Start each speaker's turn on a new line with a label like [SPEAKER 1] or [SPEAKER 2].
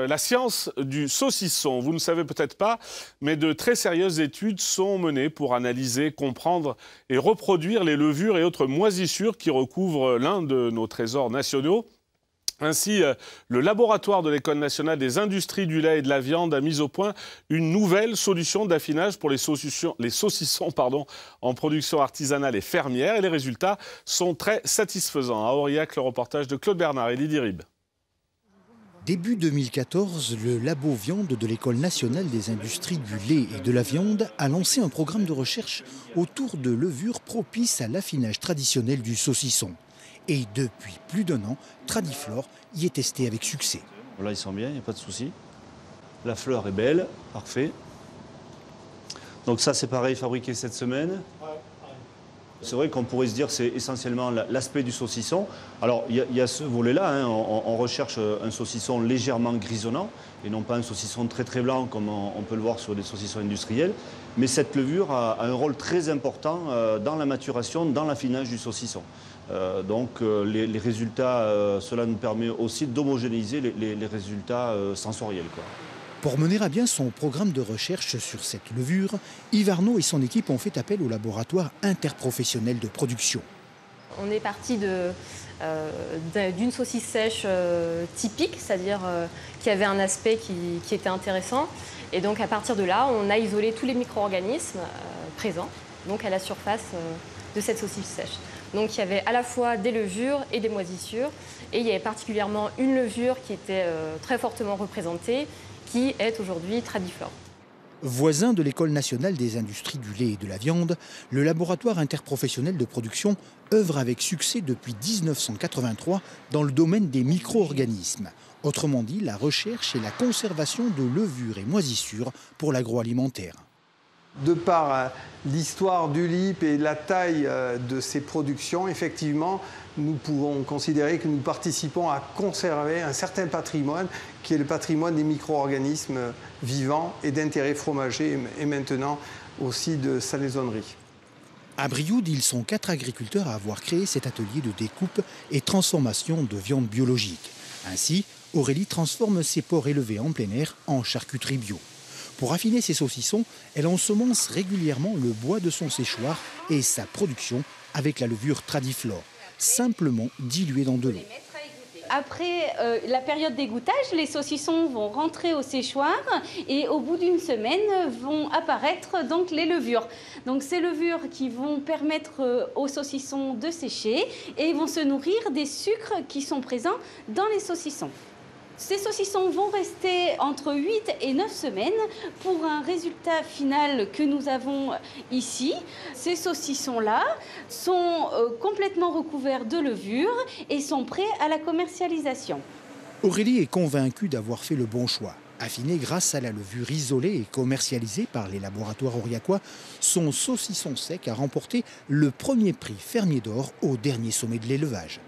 [SPEAKER 1] la science du saucisson. Vous ne savez peut-être pas, mais de très sérieuses études sont menées pour analyser, comprendre et reproduire les levures et autres moisissures qui recouvrent l'un de nos trésors nationaux. Ainsi, le laboratoire de l'École nationale des industries du lait et de la viande a mis au point une nouvelle solution d'affinage pour les saucissons en production artisanale et fermière. Et les résultats sont très satisfaisants. À Aurillac, le reportage de Claude Bernard et Lydie Rib.
[SPEAKER 2] Début 2014, le labo viande de l'École nationale des industries du lait et de la viande a lancé un programme de recherche autour de levures propices à l'affinage traditionnel du saucisson. Et depuis plus d'1 an, Tradiflore y est testé avec succès.
[SPEAKER 3] Là, ils sont bien, il n'y a pas de souci. La fleur est belle, parfait. Donc ça, c'est pareil, fabriqué cette semaine. C'est vrai qu'on pourrait se dire que c'est essentiellement l'aspect du saucisson. Alors, il y a ce volet-là, hein, on recherche un saucisson légèrement grisonnant et non pas un saucisson très très blanc comme on peut le voir sur des saucissons industriels. Mais cette levure a un rôle très important dans la maturation, dans l'affinage du saucisson. Donc les résultats, cela nous permet aussi d'homogénéiser les résultats sensoriels, quoi.
[SPEAKER 2] Pour mener à bien son programme de recherche sur cette levure, Yves Arnaud et son équipe ont fait appel au laboratoire interprofessionnel de production.
[SPEAKER 4] On est parti d'une saucisse sèche typique, c'est-à-dire qui avait un aspect qui était intéressant. Et donc à partir de là, on a isolé tous les micro-organismes présents donc à la surface de cette saucisse sèche. Donc il y avait à la fois des levures et des moisissures. Et il y avait particulièrement une levure qui était très fortement représentée, qui est aujourd'hui Tradiflore.
[SPEAKER 2] Voisin de l'École nationale des industries du lait et de la viande, le laboratoire interprofessionnel de production œuvre avec succès depuis 1983 dans le domaine des micro-organismes. Autrement dit, la recherche et la conservation de levures et moisissures pour l'agroalimentaire.
[SPEAKER 5] De par l'histoire du LIP et la taille de ses productions, effectivement, nous pouvons considérer que nous participons à conserver un certain patrimoine qui est le patrimoine des micro-organismes vivants et d'intérêt fromager et maintenant aussi de salaisonnerie.
[SPEAKER 2] À Brioude, ils sont 4 agriculteurs à avoir créé cet atelier de découpe et transformation de viande biologique. Ainsi, Aurélie transforme ses porcs élevés en plein air en charcuterie bio. Pour affiner ses saucissons, elle ensemence régulièrement le bois de son séchoir et sa production avec la levure Tradiflore, simplement diluée dans de l'eau.
[SPEAKER 6] Après la période d'égouttage, les saucissons vont rentrer au séchoir et au bout d'une semaine vont apparaître donc les levures. Donc ces levures qui vont permettre aux saucissons de sécher et vont se nourrir des sucres qui sont présents dans les saucissons. Ces saucissons vont rester entre 8 et 9 semaines pour un résultat final que nous avons ici. Ces saucissons-là sont complètement recouverts de levure et sont prêts à la commercialisation.
[SPEAKER 2] Aurélie est convaincue d'avoir fait le bon choix. Affiné grâce à la levure isolée et commercialisée par les laboratoires aurillacois, son saucisson sec a remporté le premier prix fermier d'or au dernier sommet de l'élevage.